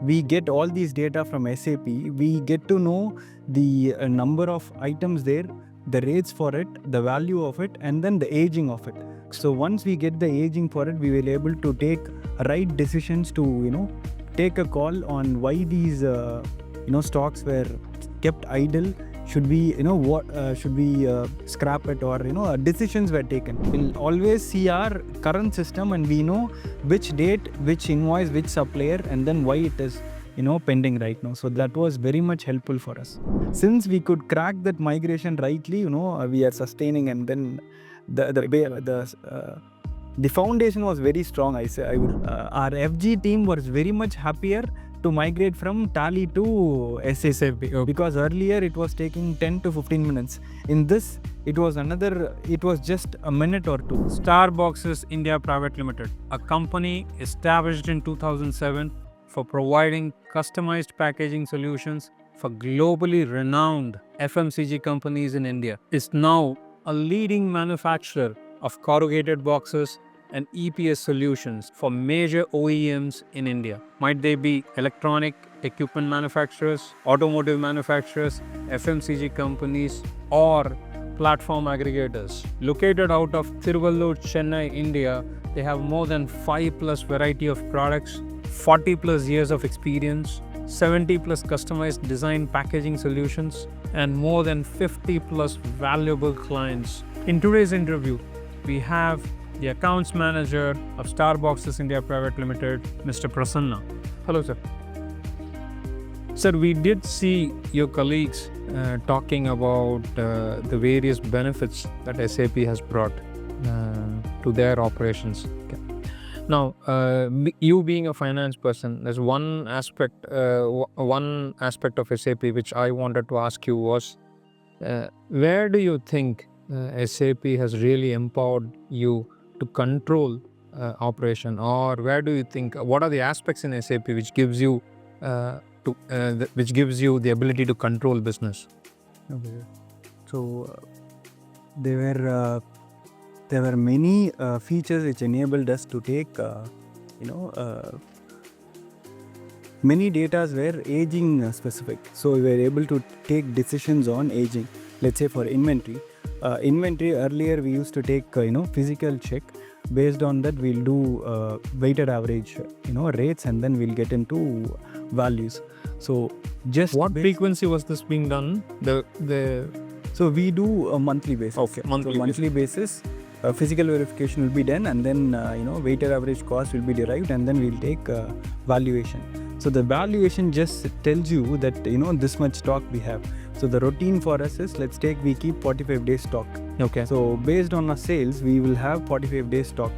we get all these data from SAP. We get to know the number of items there, the rates for it, the value of it, and then the aging of it. So once we get the aging for it, we will be able to take right decisions to take a call on why these stocks were kept idle. Should we should we scrap it, or decisions were taken. We'll always see our current system and we know which date, which invoice, which supplier, and then why it is pending right now. So that was very much helpful for us. Since we could crack that migration rightly, we are sustaining, and then the foundation was very strong. Our FG team was very much happier to migrate from Tally to SAP, because earlier it was taking 10 to 15 minutes. In this, it was just a minute or two. Star Boxes India Pvt, a company established in 2007 for providing customized packaging solutions for globally renowned FMCG companies in India, is now a leading manufacturer of corrugated boxes and EPS solutions for major OEMs in India. Might they be electronic equipment manufacturers, automotive manufacturers, FMCG companies, or platform aggregators. Located out of Tiruvallur, Chennai, India, they have more than 5+ variety of products, 40+ years of experience, 70+ customized design packaging solutions, and more than 50+ valuable clients. In today's interview, we have the accounts manager of Star Boxes India Pvt, Mr. Prasanna. Hello, sir. Sir, we did see your colleagues talking about the various benefits that SAP has brought to their operations. Okay. Now, you being a finance person, there's one aspect of SAP which I wanted to ask you was, where do you think SAP has really empowered you to control operation, or where do you think, what are the aspects in SAP which gives you the ability to control business? Okay. So there were many features which enabled us to take many data were aging specific. So we were able to take decisions on aging. Let's say for inventory. Inventory, earlier we used to take physical check. Based on that, we'll do weighted average rates, and then we'll get into values. So just what frequency was this being done? So we do a monthly basis. Okay, monthly basis. Physical verification will be done, and then weighted average cost will be derived, and then we'll take valuation. So the valuation just tells you that this much stock we have. So the routine for us is, we keep 45 days stock. Okay. So based on our sales, we will have 45 days stock.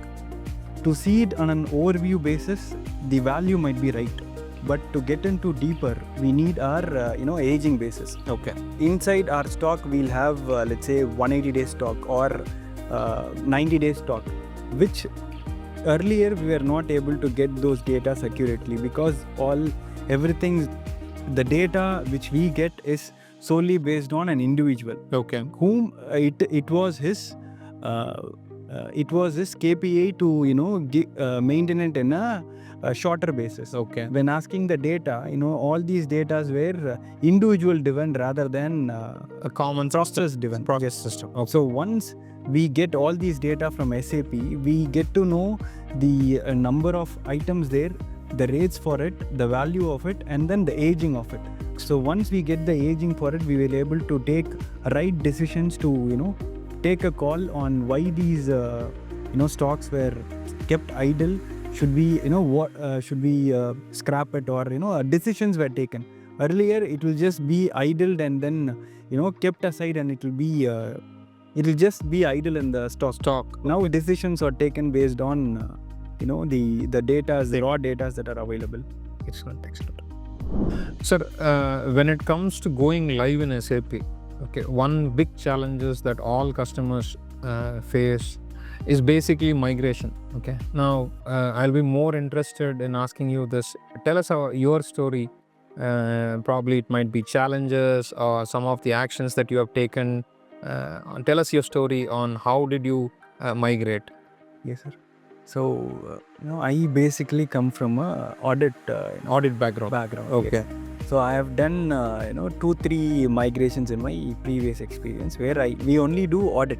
To see it on an overview basis, the value might be right, but to get into deeper, we need our aging basis. Okay. Inside our stock, we'll have 180 days stock or 90 days stock, which earlier we were not able to get those data accurately, because the data which we get is solely based on an individual. Okay. Whom it was his KPI to maintain it in a shorter basis. Okay. When asking the data, all these data were individual driven rather than a common process driven. Process system. Okay. So once we get all these data from SAP, we get to know the number of items there, the rates for it, the value of it, and then the aging of it. So once we get the aging for it, we will be able to take right decisions to take a call on why these stocks were kept idle. Should we scrap it, or decisions were taken. Earlier it will just be idled and then kept aside, and it will just be idle in the stock. Now decisions are taken based on the data, the raw data that are available. Excellent. Sir, when it comes to going live in SAP, okay, one big challenges that all customers face is basically migration. Okay. Now, I'll be more interested in asking you this. Tell us your story. Probably it might be challenges or some of the actions that you have taken. Tell us your story on how did you migrate. Yes, sir. So, I basically come from a audit background. Okay. Yes. So I have done 2-3 migrations in my previous experience where we only do audit.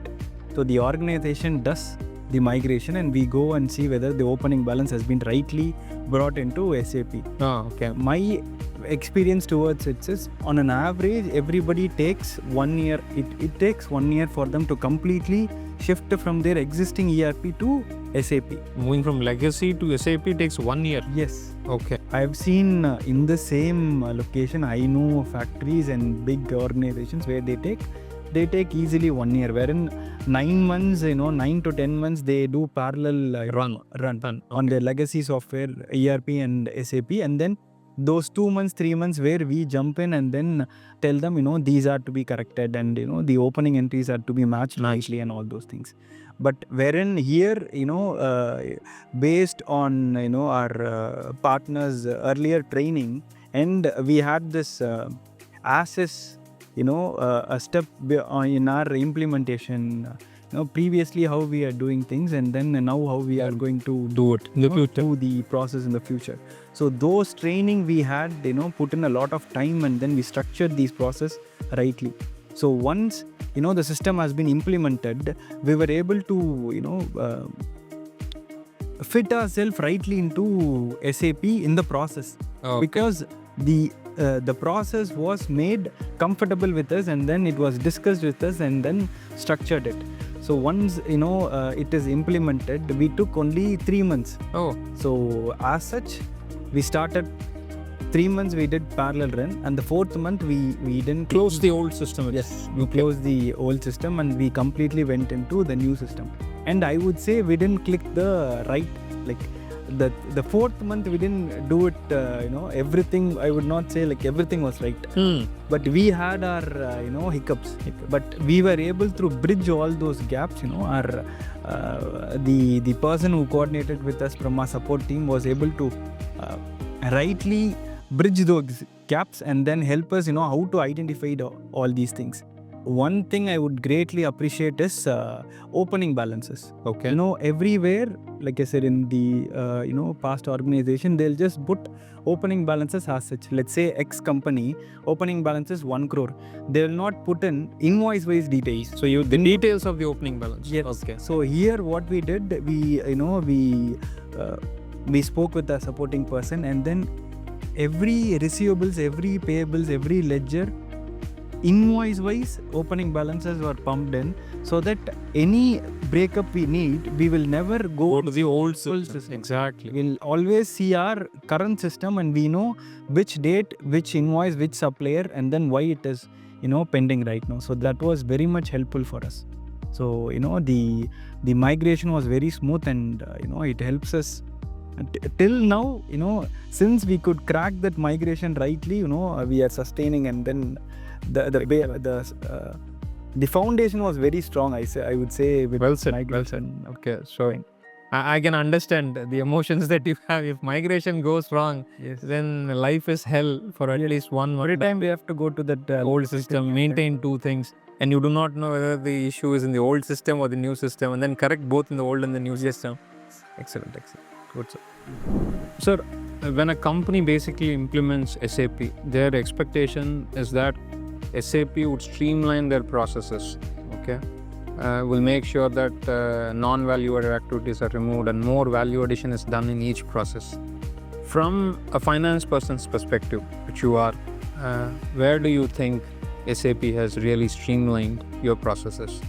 So the organization does the migration and we go and see whether the opening balance has been rightly brought into SAP. Okay. My experience towards it is, on an average, everybody takes 1 year. It takes 1 year for them to completely shift from their existing ERP to SAP. Moving from legacy to SAP takes 1 year. Yes. Okay. I have seen in the same location, I know factories and big organizations where they take easily 1 year, wherein 9 months, 9 to 10 months, they do parallel run on their legacy software, ERP and SAP, and then those 2 months, 3 months where we jump in and then tell them, these are to be corrected and, the opening entries are to be matched nicely and all those things. But wherein here, based on, our partners' earlier training, and we had this assess, a step in our implementation. Previously how we are doing things, and then now how we are going to do it in the future. do the process in the future. So those training we had, put in a lot of time, and then we structured these process rightly. So once the system has been implemented, we were able to fit ourselves rightly into SAP in the process. Because the process was made comfortable with us, and then it was discussed with us, and then structured it. So once it is implemented, we took only 3 months. So as such, we started 3 months, we did parallel run, and the 4th month we didn't close the old system. Yes, we closed the old system and we completely went into the new system. And I would say we didn't click the right, like the 4th month we didn't do it, everything. I would not say like everything was right, but we had our hiccups. But we were able to bridge all those gaps. Our the person who coordinated with us from our support team was able to rightly bridge those gaps and then help us how to identify all these things. One thing I would greatly appreciate is opening balances. Okay. Everywhere, like I said, in the past organization, they'll just put opening balances as such. Let's say X company opening balance is 1 crore. They will not put in invoice wise details. So the details of the opening balance. Yes. Okay. So here what we did, we spoke with the supporting person, and then every receivables, every payables, every ledger, invoice wise opening balances were pumped in, so that any breakup we need, we will never go to the old system. Exactly. We'll always see our current system, and we know which date, which invoice, which supplier, and then why it is pending right now. So that was very much helpful for us. So the migration was very smooth, and it helps us till now. Since we could crack that migration rightly, we are sustaining, and then the foundation was very strong. I would say. Well said. Well said. Okay, so I can understand the emotions that you have. If migration goes wrong, Yes. then life is hell for at least 1 month. Every time we have to go to that Old system, maintain 2 things, and you do not know whether the issue is in the old system or the new system, and then correct both in the old and the new system. Excellent. Good, sir. Sir, when a company basically implements SAP, their expectation is that SAP would streamline their processes. Okay, will make sure that non-value-added activities are removed and more value addition is done in each process. From a finance person's perspective, which you are, where do you think SAP has really streamlined your processes?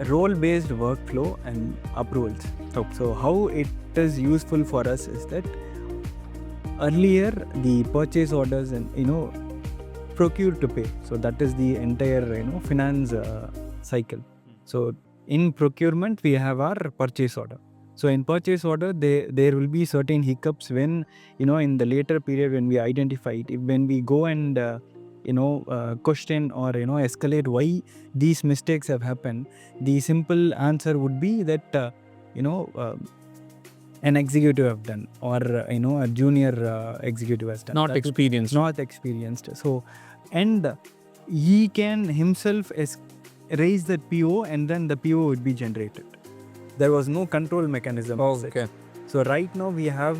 Role-based workflow and approvals. So how it is useful for us is that earlier the purchase orders and procure to pay. So that is the entire finance cycle. So in procurement we have our purchase order. So in purchase order there will be certain hiccups when in the later period when we identify it. When we go and question or escalate why these mistakes have happened, the simple answer would be that an executive have done, or a junior executive has done. Not experienced. Not experienced. So, and he can himself raise that PO, and then the PO would be generated. There was no control mechanism. Okay. So right now we have,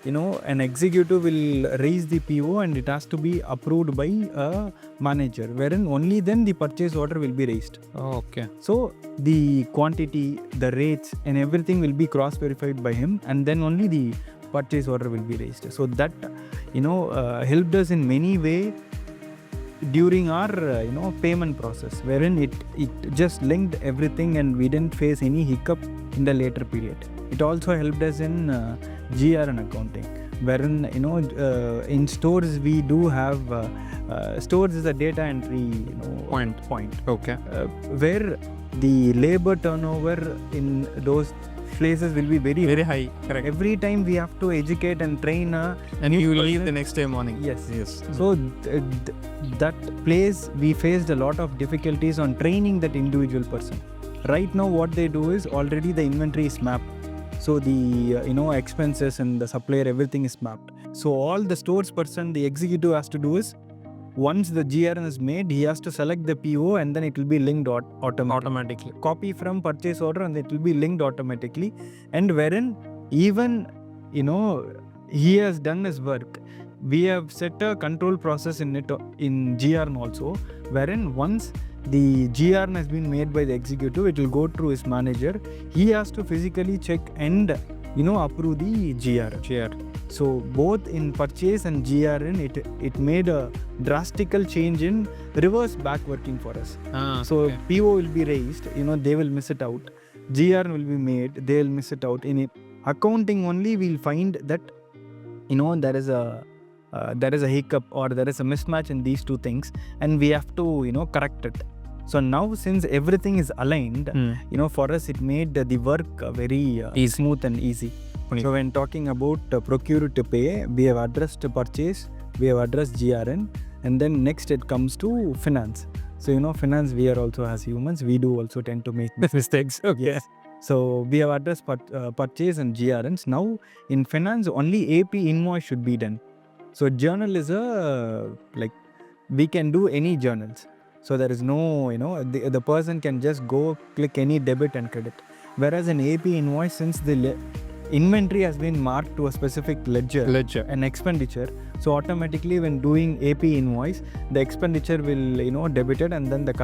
an executive will raise the PO and it has to be approved by a manager, wherein only then the purchase order will be raised. Okay. So the quantity, the rates and everything will be cross-verified by him, and then only the purchase order will be raised. So that, helped us in many way during our, payment process, wherein it just linked everything and we didn't face any hiccup in the later period. It also helped us in GR and accounting, wherein, in stores we do have, stores is a data entry, point. Okay. Where the labor turnover in those places will be very high. Correct. Every time we have to educate and train And you leave the next day morning. Yes. So that place we faced a lot of difficulties on training that individual person. Right now what they do is already the inventory is mapped. So the expenses and the supplier, everything is mapped. So all the stores person, the executive has to do is, once the GRN is made, he has to select the PO and then it will be linked automatically. Copy from purchase order and it will be linked automatically. And wherein even, he has done his work. We have set a control process in it in GRN also, wherein once the GRN has been made by the executive, it will go through his manager. He has to physically check and approve the GR. So both in purchase and GRN, it made a drastical change in reverse back working for us. So okay. PO will be raised, they will miss it out. GRN will be made, they will miss it out. In accounting only, we'll find that there is a hiccup or there is a mismatch in these two things, and we have to correct it. So now since everything is aligned, for us it made the work very smooth and easy. So when talking about procure to pay, we have addressed purchase, we have addressed GRN, and then next it comes to finance. So finance, we are also as humans, we do also tend to make mistakes. Okay. So we have addressed purchase and GRNs. Now in finance only AP invoice should be done. So journal is we can do any journals. So there is no, the person can just go click any debit and credit. Whereas in AP invoice, since the inventory has been marked to a specific ledger, an expenditure, so automatically when doing AP invoice, the expenditure will, debited, and then the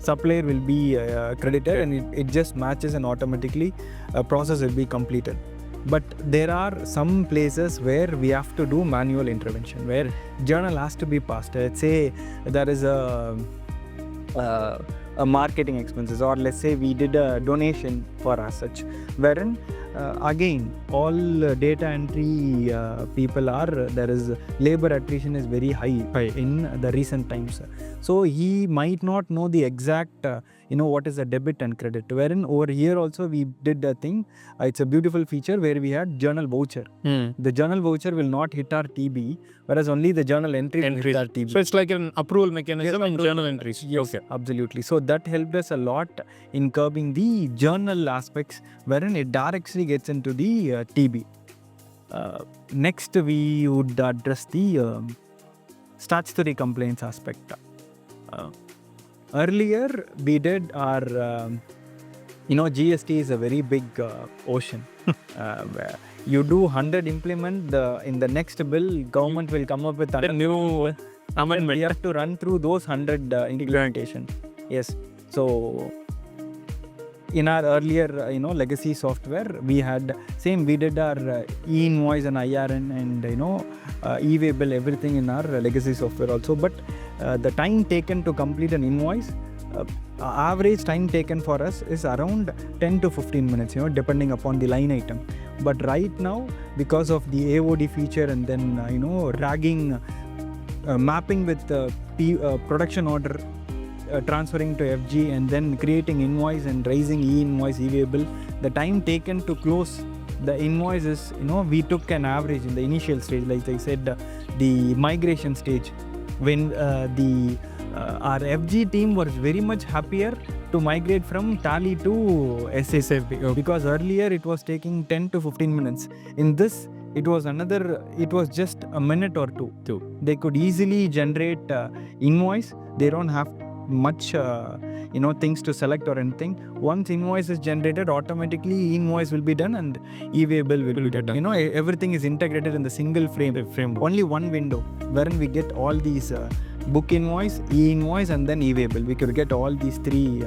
supplier will be credited, and it just matches and automatically a process will be completed. But there are some places where we have to do manual intervention, where journal has to be passed. Let's say there is a marketing expenses, or let's say we did a donation for as such, wherein again all data entry people there is labor attrition is very high in the recent times. So he might not know the exact what is a debit and credit, wherein over here also we did a thing. It's a beautiful feature where we had journal voucher. The journal voucher will not hit our TB, whereas only the journal entry will hit our TB. So it's like an approval mechanism in journal entries. Yes, okay. Absolutely. So that helped us a lot in curbing the journal aspects, wherein it directly gets into the TB. Next we would address the statutory complaints aspect. Earlier we did our GST is a very big ocean. Where you do 100 implement, in the next bill government will come up with a new amendment. We have to run through those 100 implementation. Yes. So in our earlier legacy software, we did our e-invoice and IRN and e-way bill, everything in our legacy software also. But the time taken to complete an invoice, average time taken for us is around 10 to 15 minutes, depending upon the line item. But right now, because of the AOD feature and then ragging, mapping with the production order, transferring to FG, and then creating invoice and raising e-invoice, e-way bill, the time taken to close the invoices, we took an average in the initial stage, like I said, the migration stage, when our FG team was very much happier to migrate from Tally to SAP, because earlier it was taking 10 to 15 minutes. In this, it was just a minute or two. They could easily generate invoice. They don't have much things to select or anything. Once invoice is generated, automatically invoice will be done and e-way bill will be done. Everything is integrated in the single frame. Only one window wherein we get all these book invoice, e-invoice, and then e-way bill. We could get all these three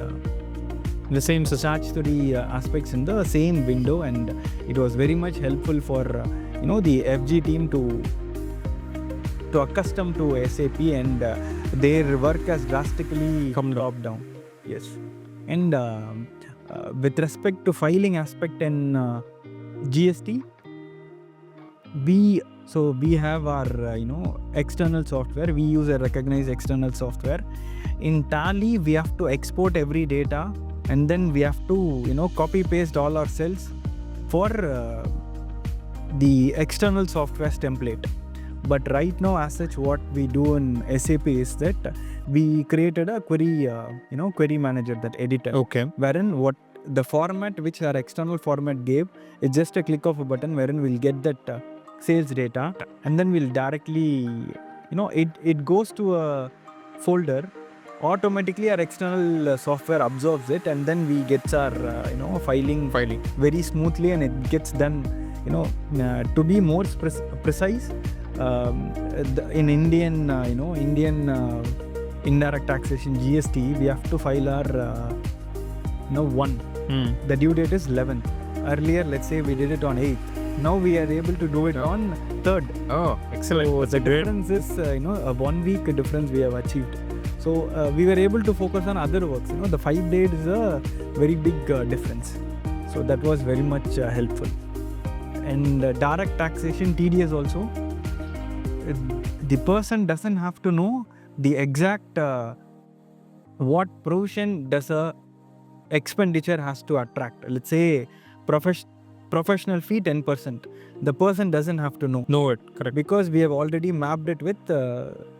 the same statutory aspects in the same window, and it was very much helpful for the FG team to accustom to SAP, and their work has drastically come down. Yes. And with respect to filing aspect in GST, we have our external software. We use a recognized external software. In Tally, we have to export every data, and then we have to copy paste all our cells for the external software's template. But right now, as such, what we do in SAP is that we created a query query manager, that editor, wherein what the format which our external format gave is just a click of a button, wherein we'll get that sales data, and then we'll directly it goes to a folder. Automatically our external software absorbs it, and then we get our filing very smoothly, and it gets done. To be more precise, in Indian indirect taxation GST, we have to file our 1. The due date is 11th. Earlier, let's say we did it on 8th. Now we are able to do it on 3rd. Oh, excellent. So the difference is a 1 week difference we have achieved. So we were able to focus on other works. The 5 days is a very big difference. So that was very much helpful. And direct taxation, TDS also, the person doesn't have to know the exact what provision does a expenditure has to attract. Let's say professional fee 10%. The person doesn't have to know it, correct, because we have already mapped it with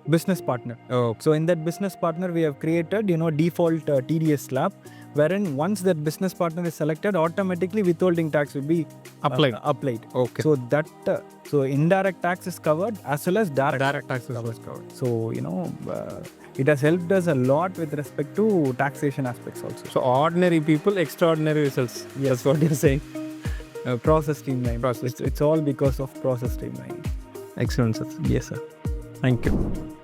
business partner. So in that business partner, we have created default TDS slab, wherein once that business partner is selected, automatically withholding tax will be applied. Okay. So that so indirect tax is covered as well as direct tax is covered. So it has helped us a lot with respect to taxation aspects also. So ordinary people, extraordinary results. Yes. That's what you're saying. Process streamline. It's all because of process streamline. Excellent, sir. Yes, sir. Thank you.